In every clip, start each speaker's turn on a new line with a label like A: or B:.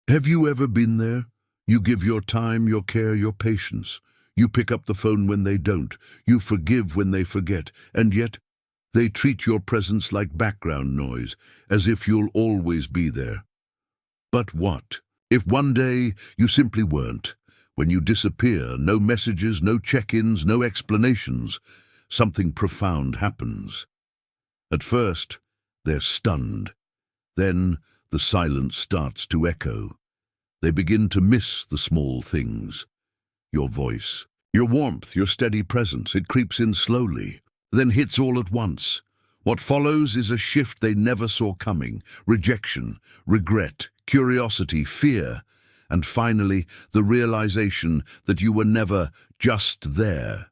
A: Have you ever been there? You give your time, your care, your patience. You pick up the phone when they don't. You forgive when they forget. And yet, they treat your presence like background noise, as if you'll always be there. But what if one day you simply weren't? When you disappear, no messages, no check-ins, no explanations, something profound happens. At first, they're stunned. Then, the silence starts to echo. They begin to miss the small things. Your voice, your warmth, your steady presence. It creeps in slowly, then hits all at once. What follows is a shift they never saw coming. Rejection, regret, curiosity, fear, and finally, the realization that you were never just there.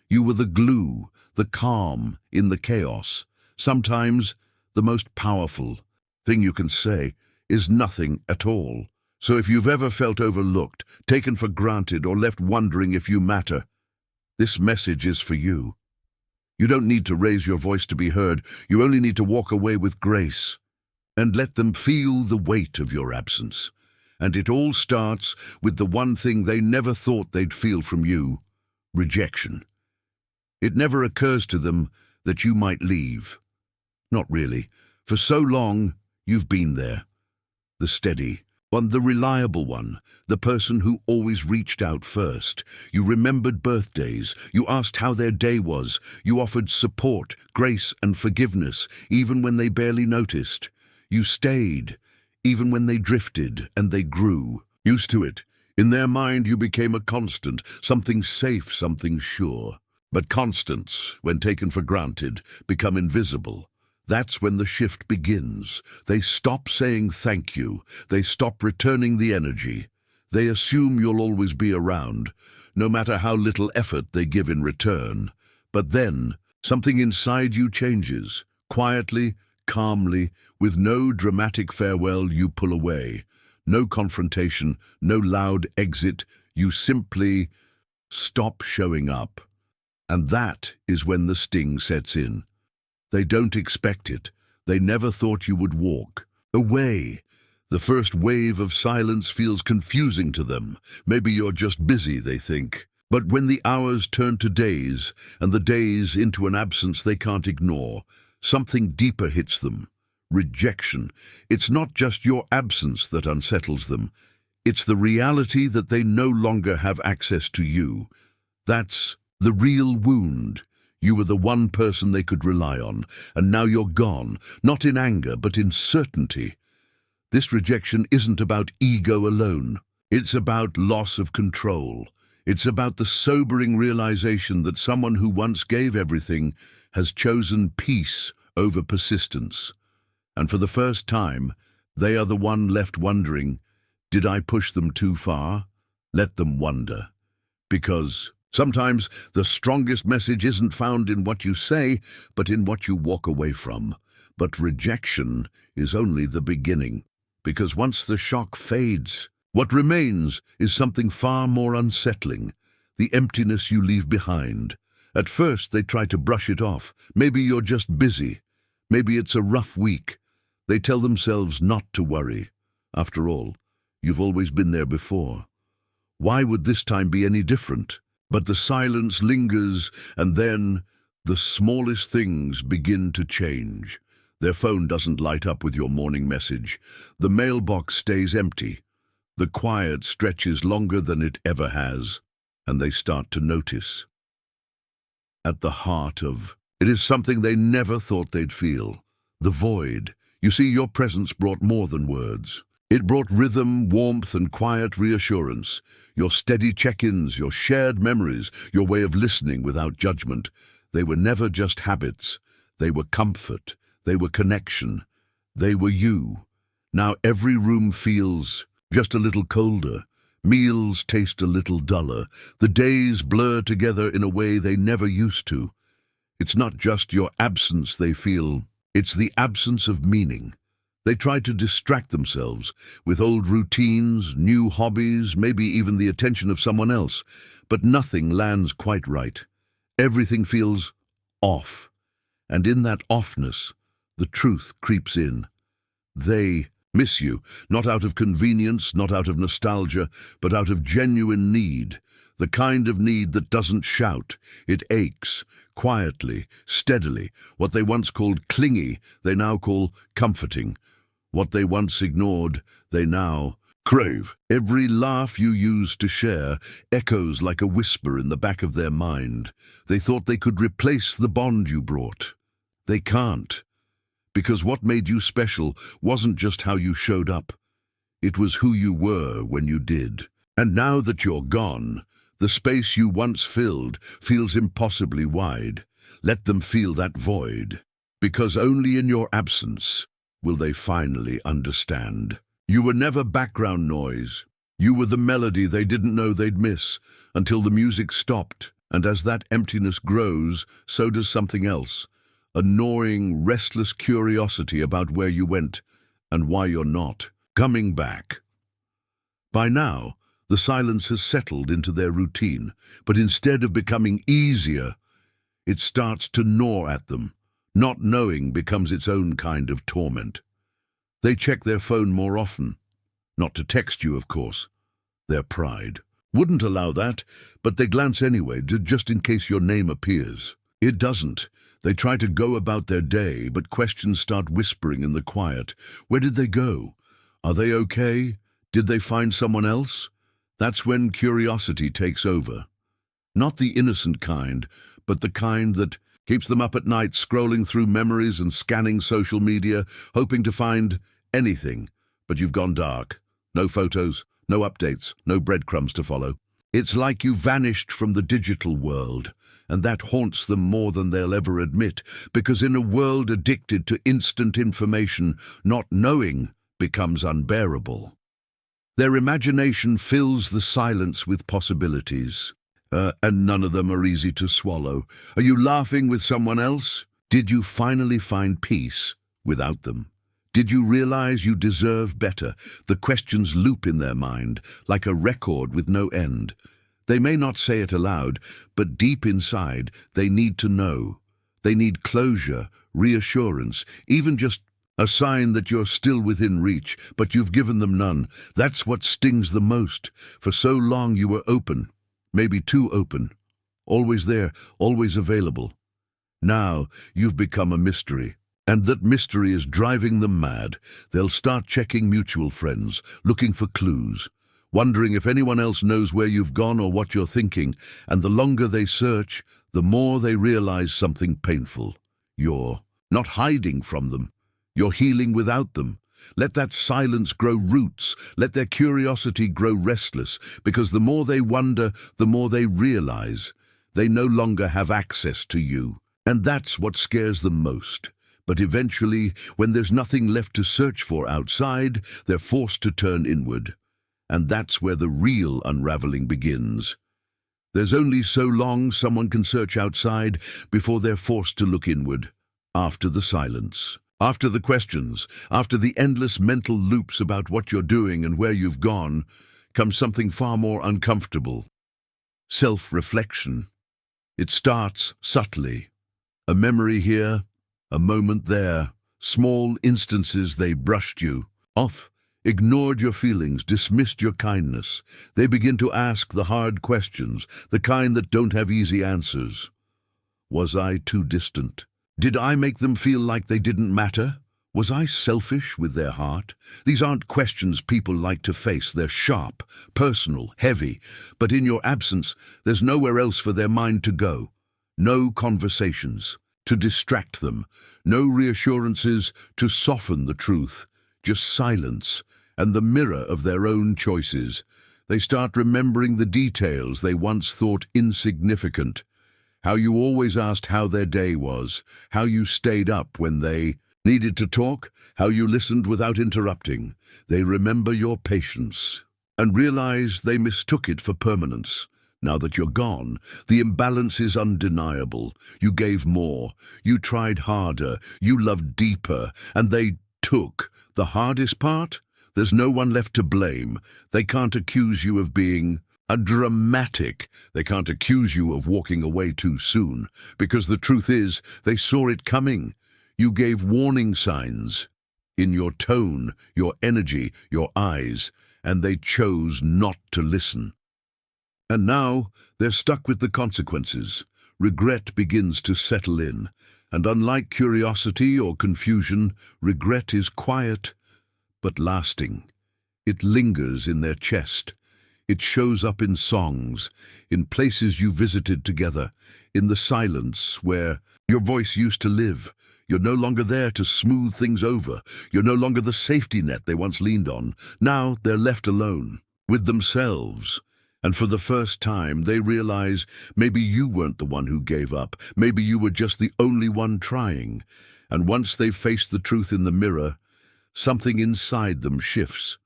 A: You were the glue, the calm in the chaos. Sometimes, the most powerful thing you can say is nothing at all. So if you've ever felt overlooked, taken for granted, or left wondering if you matter, this message is for you. You don't need to raise your voice to be heard. You only need to walk away with grace and let them feel the weight of your absence. And it all starts with the one thing they never thought they'd feel from you: rejection. It never occurs to them that you might leave. Not really. For so long, you've been there. The steady one, the reliable one, the person who always reached out first. You remembered birthdays, you asked how their day was, you offered support, grace and forgiveness, even when they barely noticed. You stayed, even when they drifted, and they grew. Used to it. In their mind you became a constant, something safe, something sure. But constants, when taken for granted, become invisible. That's when the shift begins. They stop saying thank you. They stop returning the energy. They assume you'll always be around, no matter how little effort they give in return. But then, something inside you changes. Quietly, calmly, with no dramatic farewell, you pull away. No confrontation, no loud exit. You simply stop showing up. And that is when the sting sets in. They don't expect it. They never thought you would walk away. The first wave of silence feels confusing to them. Maybe you're just busy, they think. But when the hours turn to days, and the days into an absence they can't ignore, something deeper hits them. Rejection. It's not just your absence that unsettles them. It's the reality that they no longer have access to you. That's the real wound. You were the one person they could rely on, and now you're gone, not in anger, but in certainty. This rejection isn't about ego alone. It's about loss of control. It's about the sobering realization that someone who once gave everything has chosen peace over persistence. And for the first time, they are the one left wondering, did I push them too far? Let them wonder. Because sometimes the strongest message isn't found in what you say, but in what you walk away from. But rejection is only the beginning, because once the shock fades, what remains is something far more unsettling: the emptiness you leave behind. At first, they try to brush it off. Maybe you're just busy. Maybe it's a rough week. They tell themselves not to worry. After all, you've always been there before. Why would this time be any different? But the silence lingers, and then the smallest things begin to change. Their phone doesn't light up with your morning message. The mailbox stays empty. The quiet stretches longer than it ever has, and they start to notice. At the heart of it is something they never thought they'd feel: the void. You see, your presence brought more than words. It brought rhythm, warmth, and quiet reassurance. Your steady check-ins, your shared memories, your way of listening without judgment. They were never just habits. They were comfort. They were connection. They were you. Now every room feels just a little colder. Meals taste a little duller. The days blur together in a way they never used to. It's not just your absence they feel. It's the absence of meaning. They try to distract themselves with old routines, new hobbies, maybe even the attention of someone else, but nothing lands quite right. Everything feels off, and in that offness, the truth creeps in. They Miss you, not out of convenience, not out of nostalgia, but out of genuine need. The kind of need that doesn't shout. It aches, quietly, steadily. What they once called clingy, they now call comforting. What they once ignored, they now crave. Every laugh you used to share echoes like a whisper in the back of their mind. They thought they could replace the bond you brought. They can't. Because what made you special wasn't just how you showed up. It was who you were when you did. And now that you're gone, the space you once filled feels impossibly wide. Let them feel that void. Because only in your absence will they finally understand. You were never background noise. You were the melody they didn't know they'd miss until the music stopped. And as that emptiness grows, so does something else. A gnawing, restless curiosity about where you went and why you're not coming back. By now, the silence has settled into their routine, but instead of becoming easier, it starts to gnaw at them. Not knowing becomes its own kind of torment. They check their phone more often. Not to text you, of course. Their pride wouldn't allow that, but they glance anyway, just in case your name appears. It doesn't. They try to go about their day, but questions start whispering in the quiet. Where did they go? Are they okay? Did they find someone else? That's when curiosity takes over. Not the innocent kind, but the kind that keeps them up at night scrolling through memories and scanning social media, hoping to find anything. But you've gone dark. No photos, no updates, no breadcrumbs to follow. It's like you vanished from the digital world. And that haunts them more than they'll ever admit, because in a world addicted to instant information, not knowing becomes unbearable. Their imagination fills the silence with possibilities, and none of them are easy to swallow. Are you laughing with someone else? Did you finally find peace without them? Did you realize you deserve better? The questions loop in their mind, like a record with no end. They may not say it aloud, but deep inside, they need to know. They need closure, reassurance, even just a sign that you're still within reach, but you've given them none. That's what stings the most. For so long you were open, maybe too open, always there, always available. Now you've become a mystery, and that mystery is driving them mad. They'll start checking mutual friends, looking for clues, wondering if anyone else knows where you've gone or what you're thinking, and the longer they search, the more they realize something painful. You're not hiding from them. You're healing without them. Let that silence grow roots. Let their curiosity grow restless, because the more they wonder, the more they realize they no longer have access to you. And that's what scares them most. But eventually, when there's nothing left to search for outside, they're forced to turn inward. And that's where the real unraveling begins. There's only so long someone can search outside before they're forced to look inward. After the silence, after the questions, after the endless mental loops about what you're doing and where you've gone, comes something far more uncomfortable. Self-reflection. It starts subtly. A memory here, a moment there, small instances they brushed you off. Ignored your feelings, dismissed your kindness. They begin to ask the hard questions, the kind that don't have easy answers. Was I too distant? Did I make them feel like they didn't matter? Was I selfish with their heart? These aren't questions people like to face. They're sharp, personal, heavy. But in your absence, there's nowhere else for their mind to go. No conversations to distract them. No reassurances to soften the truth. Just silence and the mirror of their own choices. They start remembering the details they once thought insignificant. How you always asked how their day was, how you stayed up when they needed to talk, how you listened without interrupting. They remember your patience and realize they mistook it for permanence. Now that you're gone, the imbalance is undeniable. You gave more, you tried harder, you loved deeper, and they took the hardest part. There's no one left to blame. They can't accuse you of being a dramatic. They can't accuse you of walking away too soon, because the truth is, they saw it coming. You gave warning signs. in your tone, your energy, your eyes, and they chose not to listen. And now they're stuck with the consequences. Regret begins to settle in, and unlike curiosity or confusion, regret is quiet but lasting. It lingers in their chest. It shows up in songs, in places you visited together, in the silence where your voice used to live. You're no longer there to smooth things over. You're no longer the safety net they once leaned on. Now they're left alone, with themselves. And for the first time, they realize maybe you weren't the one who gave up. Maybe you were just the only one trying. And once they've faced the truth in the mirror, something inside them shifts.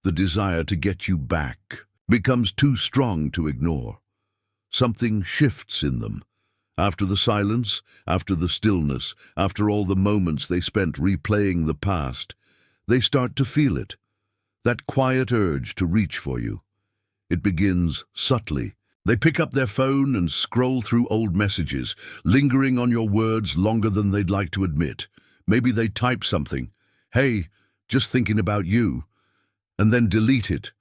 A: The desire to get you back becomes too strong to ignore. Something shifts in them. After the silence, after the stillness, after all the moments they spent replaying the past, they start to feel it, that quiet urge to reach for you. It begins subtly. They pick up their phone and scroll through old messages, lingering on your words longer than they'd like to admit. Maybe they type something, "Hey, just thinking about you," and then delete it.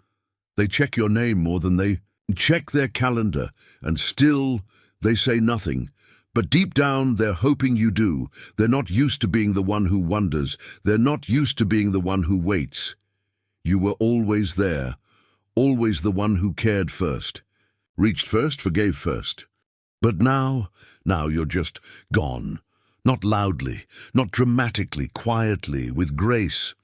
A: They check your name more than they check their calendar, and still they say nothing. But deep down, they're hoping you do. They're not used to being the one who wonders. They're not used to being the one who waits. You were always there, always the one who cared first, reached first, forgave first. But now you're just gone. Not loudly, not dramatically, quietly, with grace.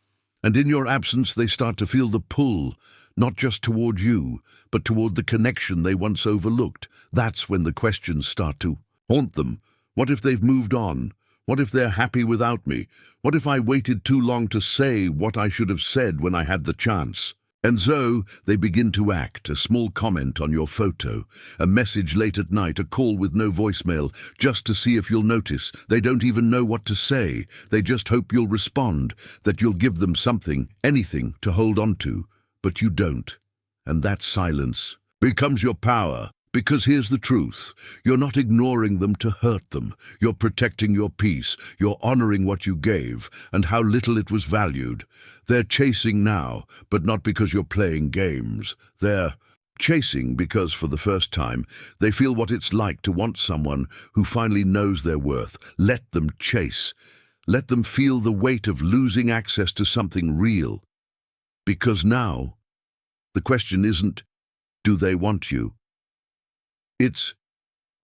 A: And in your absence, they start to feel the pull, not just toward you, but toward the connection they once overlooked. That's when the questions start to haunt them. What if they've moved on? What if they're happy without me? What if I waited too long to say what I should have said when I had the chance? And so they begin to act, a small comment on your photo, a message late at night, a call with no voicemail, just to see if you'll notice. They don't even know what to say. They just hope you'll respond, that you'll give them something, anything to hold on to. But you don't. And that silence becomes your power. Because here's the truth. You're not ignoring them to hurt them. You're protecting your peace. You're honoring what you gave and how little it was valued. They're chasing now, but not because you're playing games. They're chasing because, for the first time, they feel what it's like to want someone who finally knows their worth. Let them chase. Let them feel the weight of losing access to something real. Because now, the question isn't, do they want you? It's,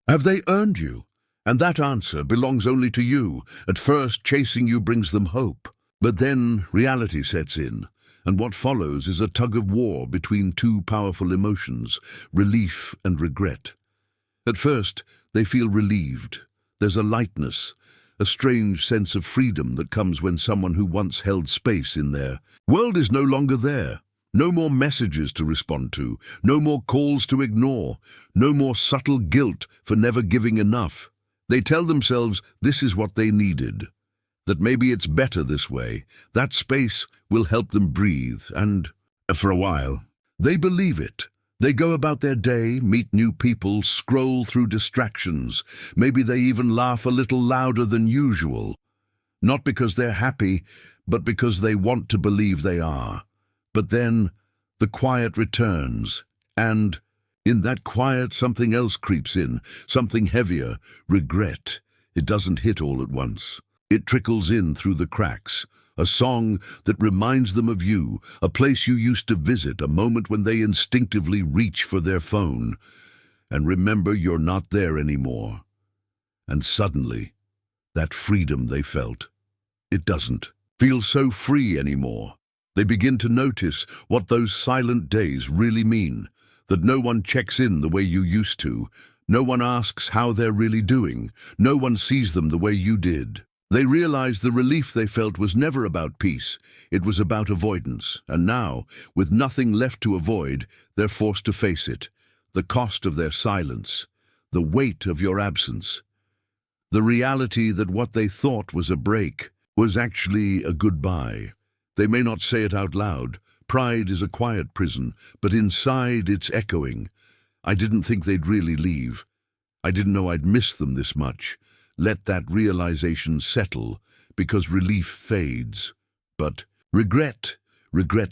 A: have they earned you? And that answer belongs only to you. At first, chasing you brings them hope. But then reality sets in, and what follows is a tug-of-war between two powerful emotions, relief and regret. At first, they feel relieved. There's a lightness, a strange sense of freedom that comes when someone who once held space in their world is no longer there. No more messages to respond to, no more calls to ignore, no more subtle guilt for never giving enough. They tell themselves this is what they needed, that maybe it's better this way. That space will help them breathe, and for a while, they believe it. They go about their day, meet new people, scroll through distractions. Maybe they even laugh a little louder than usual. Not because they're happy, but because they want to believe they are. But then the quiet returns, and in that quiet something else creeps in, something heavier, regret. It doesn't hit all at once. It trickles in through the cracks, a song that reminds them of you, a place you used to visit, a moment when they instinctively reach for their phone, and remember you're not there anymore. And suddenly, that freedom they felt, it doesn't feel so free anymore. They begin to notice what those silent days really mean, that no one checks in the way you used to. No one asks how they're really doing. No one sees them the way you did. They realize the relief they felt was never about peace. It was about avoidance. And now, with nothing left to avoid, they're forced to face it. The cost of their silence, the weight of your absence, the reality that what they thought was a break was actually a goodbye. They may not say it out loud. Pride is a quiet prison, but inside it's echoing. I didn't think they'd really leave. I didn't know I'd miss them this much. Let that realization settle, because relief fades, But regret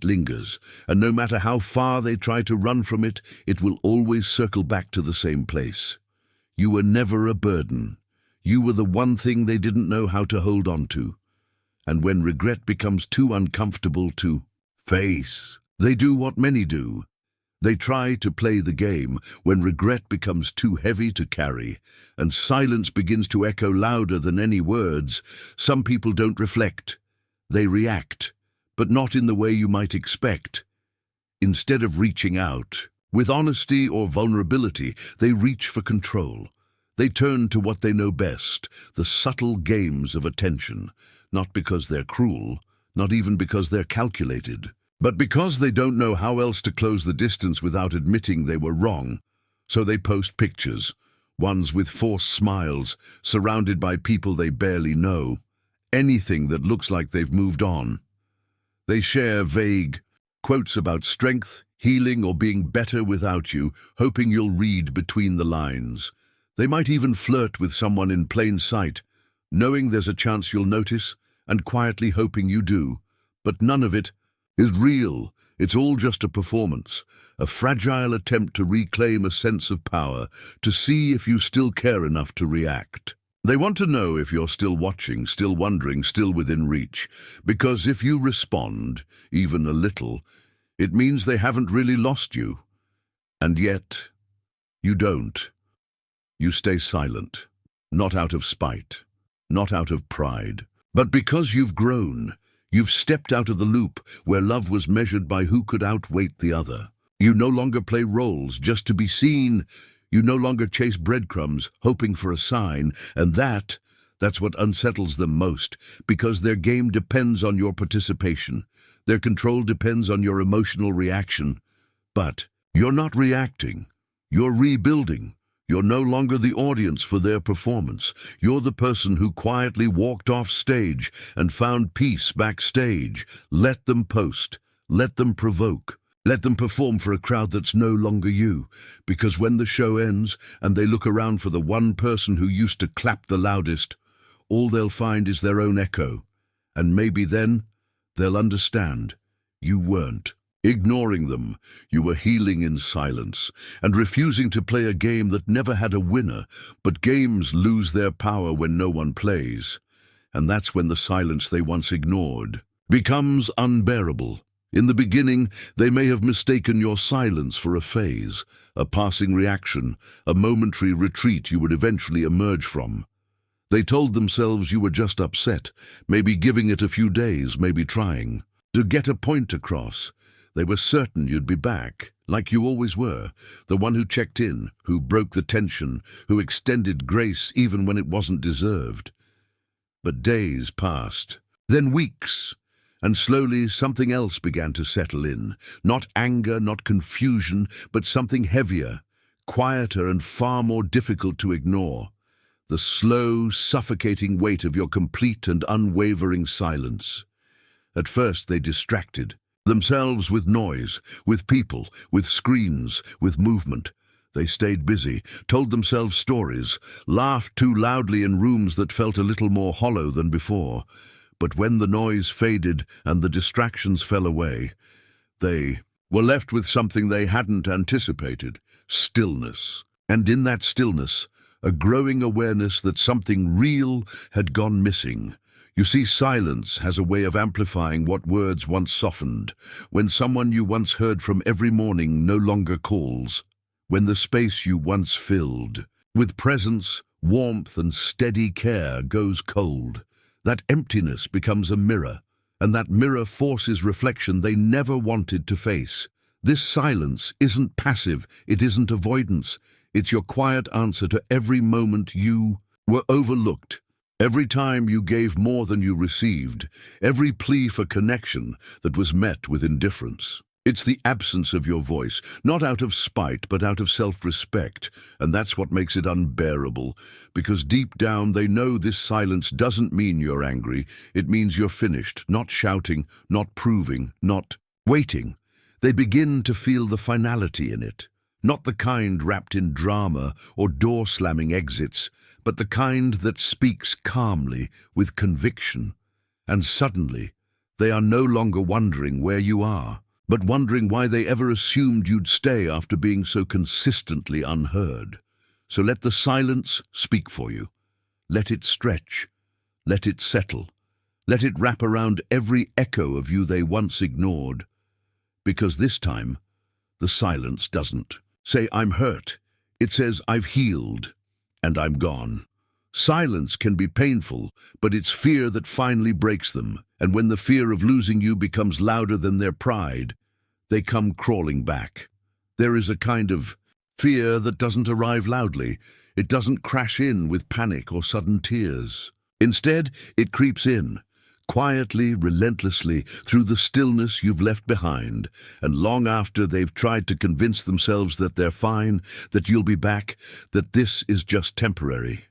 A: lingers, and no matter how far they try to run from it, it will always circle back to the same place. You were never a burden. You were the one thing they didn't know how to hold on to. And when regret becomes too uncomfortable to face, they do what many do. They try to play the game when regret becomes too heavy to carry, and silence begins to echo louder than any words. Some people don't reflect. They react, but not in the way you might expect. Instead of reaching out, with honesty or vulnerability, they reach for control. They turn to what they know best, the subtle games of attention, not because they're cruel, not even because they're calculated, but because they don't know how else to close the distance without admitting they were wrong. So they post pictures, ones with forced smiles, surrounded by people they barely know. Anything that looks like they've moved on. They share vague quotes about strength, healing, or being better without you, hoping you'll read between the lines. They might even flirt with someone in plain sight, knowing there's a chance you'll notice, and quietly hoping you do. But none of it is real. It's all just a performance, a fragile attempt to reclaim a sense of power, to see if you still care enough to react. They want to know if you're still watching, still wondering, still within reach, because if you respond, even a little, it means they haven't really lost you. And yet, you don't. You stay silent, not out of spite, not out of pride, but because you've grown. You've stepped out of the loop where love was measured by who could outweight the other. You no longer play roles just to be seen. You no longer chase breadcrumbs, hoping for a sign, and that's what unsettles them most, because their game depends on your participation. Their control depends on your emotional reaction. But you're not reacting. You're rebuilding. You're no longer the audience for their performance. You're the person who quietly walked off stage and found peace backstage. Let them post. Let them provoke. Let them perform for a crowd that's no longer you. Because when the show ends and they look around for the one person who used to clap the loudest, all they'll find is their own echo. And maybe then they'll understand. You weren't. Ignoring them, you were healing in silence and refusing to play a game that never had a winner, but games lose their power when no one plays. And that's when the silence they once ignored becomes unbearable. In the beginning, they may have mistaken your silence for a phase, a passing reaction, a momentary retreat you would eventually emerge from. They told themselves you were just upset, maybe giving it a few days, maybe trying to get a point across. They were certain you'd be back, like you always were, the one who checked in, who broke the tension, who extended grace even when it wasn't deserved. But days passed, then weeks, and slowly something else began to settle in. Not anger, not confusion, but something heavier, quieter and far more difficult to ignore. The slow, suffocating weight of your complete and unwavering silence. At first they distracted themselves with noise, with people, with screens, with movement. They stayed busy, told themselves stories, laughed too loudly in rooms that felt a little more hollow than before. But when the noise faded and the distractions fell away, they were left with something they hadn't anticipated: stillness. And in that stillness, a growing awareness that something real had gone missing. You see, silence has a way of amplifying what words once softened. When someone you once heard from every morning no longer calls. When the space you once filled with presence, warmth, and steady care goes cold. That emptiness becomes a mirror, and that mirror forces reflection they never wanted to face. This silence isn't passive, it isn't avoidance. It's your quiet answer to every moment you were overlooked. Every time you gave more than you received, every plea for connection that was met with indifference. It's the absence of your voice, not out of spite, but out of self-respect, and that's what makes it unbearable, because deep down they know this silence doesn't mean you're angry, it means you're finished, not shouting, not proving, not waiting. They begin to feel the finality in it. Not the kind wrapped in drama or door-slamming exits, but the kind that speaks calmly, with conviction. And suddenly, They are no longer wondering where you are, but wondering why they ever assumed you'd stay after being so consistently unheard. So let the silence speak for you. Let it stretch. Let it settle. Let it wrap around every echo of you they once ignored. Because this time, the silence doesn't say, "I'm hurt." It says, "I've healed, and I'm gone." Silence can be painful, but it's fear that finally breaks them. And when the fear of losing you becomes louder than their pride, they come crawling back. There is a kind of fear that doesn't arrive loudly. It doesn't crash in with panic or sudden tears. Instead, it creeps in, quietly, relentlessly, through the stillness you've left behind, and long after they've tried to convince themselves that they're fine, that you'll be back, that this is just temporary.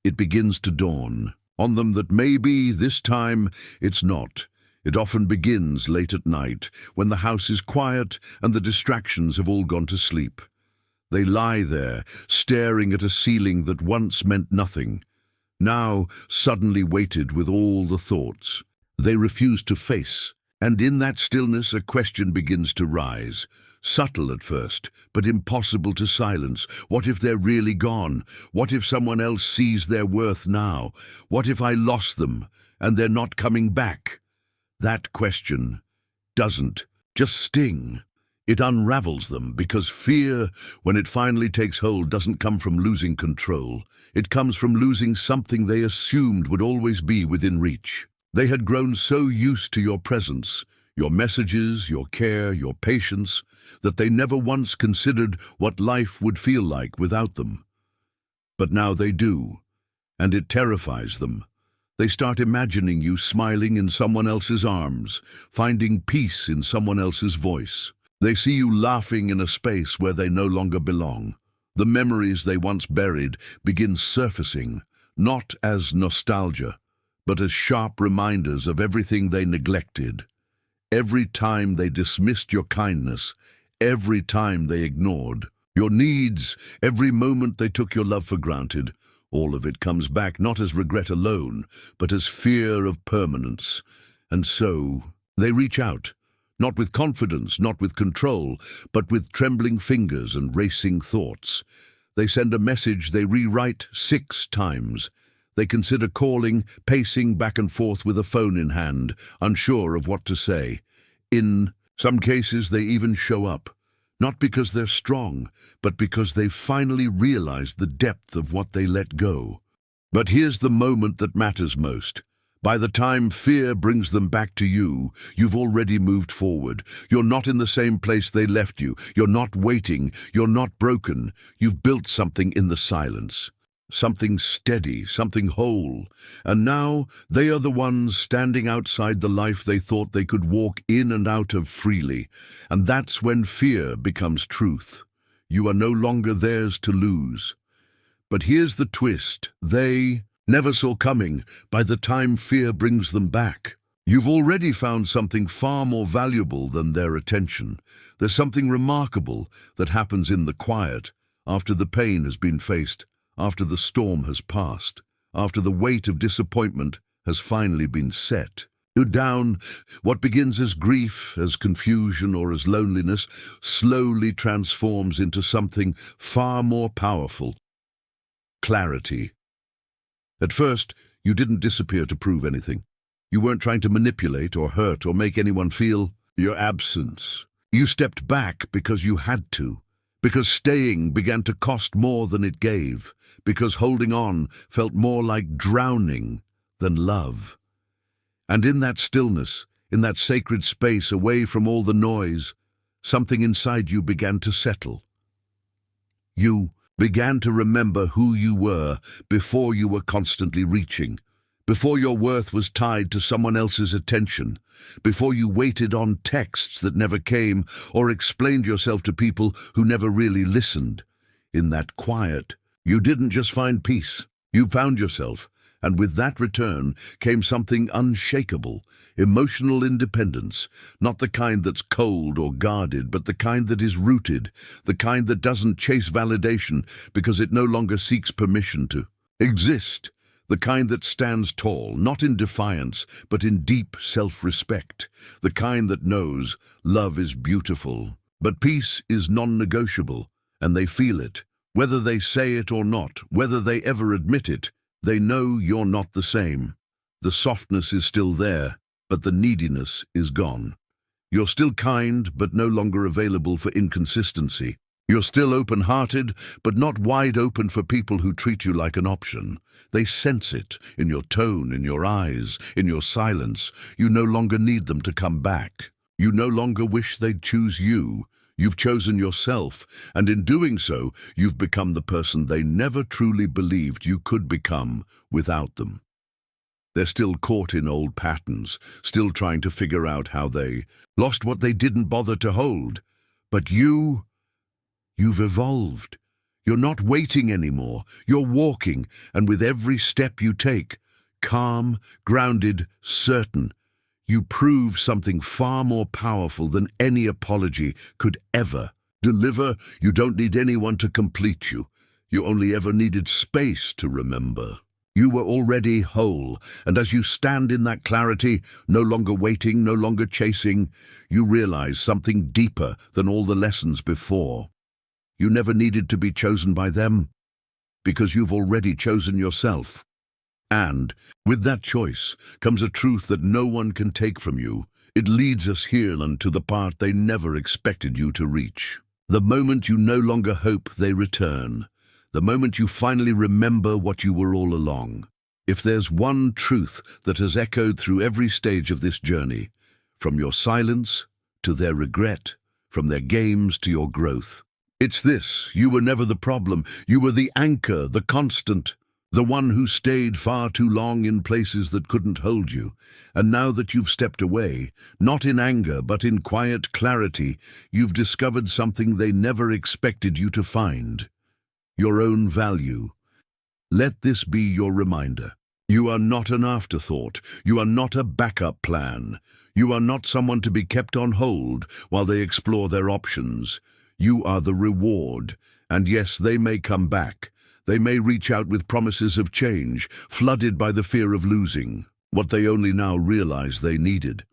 A: It begins to dawn on them that maybe this time it's not. It often begins late at night, when the house is quiet and the distractions have all gone to sleep. They lie there, staring at a ceiling that once meant nothing, now suddenly weighted with all the thoughts they refuse to face. And in that stillness a question begins to rise, subtle at first, but impossible to silence. What if they're really gone? What if someone else sees their worth now? What if I lost them and they're not coming back? That question doesn't just sting. It unravels them, because fear, when it finally takes hold, doesn't come from losing control. It comes from losing something they assumed would always be within reach. They had grown so used to your presence, your messages, your care, your patience, that they never once considered what life would feel like without them. But now they do, and it terrifies them. They start imagining you smiling in someone else's arms, finding peace in someone else's voice. They see you laughing in a space where they no longer belong. The memories they once buried begin surfacing, not as nostalgia, but as sharp reminders of everything they neglected. Every time they dismissed your kindness, every time they ignored your needs, every moment they took your love for granted, all of it comes back not as regret alone, but as fear of permanence. And so they reach out, not with confidence, not with control, but with trembling fingers and racing thoughts. They send a message they rewrite 6 times. They consider calling, pacing back and forth with a phone in hand, unsure of what to say. In some cases, they even show up, not because they're strong, but because they've finally realized the depth of what they let go. But here's the moment that matters most. By the time fear brings them back to you, you've already moved forward. You're not in the same place they left you. You're not waiting. You're not broken. You've built something in the silence. Something steady, something whole. And now they are the ones standing outside the life they thought they could walk in and out of freely. And that's when fear becomes truth. You are no longer theirs to lose. But here's the twist. They never saw coming by the time fear brings them back. You've already found something far more valuable than their attention. There's something remarkable that happens in the quiet, after the pain has been faced, after the storm has passed, after the weight of disappointment has finally been set. Down, what begins as grief, as confusion, or as loneliness, slowly transforms into something far more powerful: clarity. At first, you didn't disappear to prove anything. You weren't trying to manipulate or hurt or make anyone feel your absence. You stepped back because you had to, because staying began to cost more than it gave, because holding on felt more like drowning than love. And in that stillness, in that sacred space away from all the noise, something inside you began to settle. You began to remember who you were before you were constantly reaching, before your worth was tied to someone else's attention, before you waited on texts that never came or explained yourself to people who never really listened. In that quiet, you didn't just find peace, you found yourself, and with that return came something unshakable: emotional independence, not the kind that's cold or guarded, but the kind that is rooted, the kind that doesn't chase validation because it no longer seeks permission to exist. The kind that stands tall, not in defiance, but in deep self-respect. The kind that knows love is beautiful, but peace is non-negotiable, and they feel it. Whether they say it or not, whether they ever admit it, they know you're not the same. The softness is still there, but the neediness is gone. You're still kind, but no longer available for inconsistency. You're still open-hearted, but not wide open for people who treat you like an option. They sense it in your tone, in your eyes, in your silence. You no longer need them to come back. You no longer wish they'd choose you. You've chosen yourself, and in doing so, you've become the person they never truly believed you could become without them. They're still caught in old patterns, still trying to figure out how they lost what they didn't bother to hold. But you've evolved. You're not waiting anymore. You're walking, and with every step you take, calm, grounded, certain, you prove something far more powerful than any apology could ever deliver. You don't need anyone to complete you. You only ever needed space to remember. You were already whole, and as you stand in that clarity, no longer waiting, no longer chasing, you realize something deeper than all the lessons before. You never needed to be chosen by them, because you've already chosen yourself. And with that choice comes a truth that no one can take from you. It leads us here and to the part they never expected you to reach. The moment you no longer hope they return. The moment you finally remember what you were all along. If there's one truth that has echoed through every stage of this journey, from your silence to their regret, from their games to your growth, it's this: you were never the problem. You were the anchor, the constant, the one who stayed far too long in places that couldn't hold you. And now that you've stepped away, not in anger but in quiet clarity, you've discovered something they never expected you to find: your own value. Let this be your reminder. You are not an afterthought. You are not a backup plan. You are not someone to be kept on hold while they explore their options. You are the reward. And yes, they may come back. They may reach out with promises of change, flooded by the fear of losing what they only now realize they needed.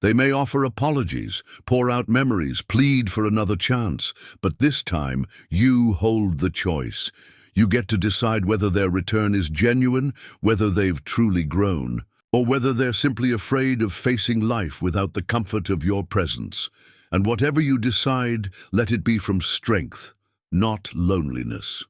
A: They may offer apologies, pour out memories, plead for another chance, but this time you hold the choice. You get to decide whether their return is genuine, whether they've truly grown, or whether they're simply afraid of facing life without the comfort of your presence. And whatever you decide, let it be from strength, not loneliness.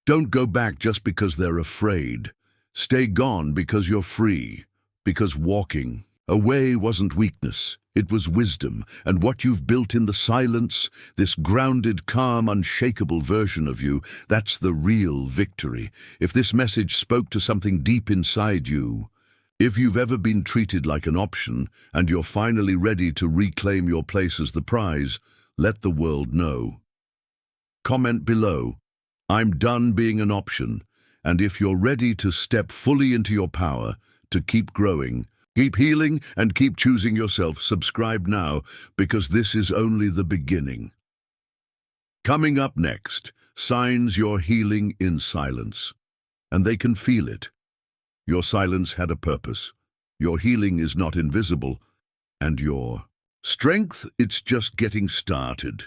A: Don't go back just because they're afraid. Stay gone because you're free, because walking away wasn't weakness, it was wisdom, and what you've built in the silence, this grounded, calm, unshakable version of you, that's the real victory. If this message spoke to something deep inside you, if you've ever been treated like an option and you're finally ready to reclaim your place as the prize, let the world know. Comment below: I'm done being an option. And if you're ready to step fully into your power, to keep growing, keep healing, and keep choosing yourself, subscribe now, because this is only the beginning. Coming up next, signs you're healing in silence. And they can feel it. Your silence had a purpose. Your healing is not invisible. And your strength, it's just getting started.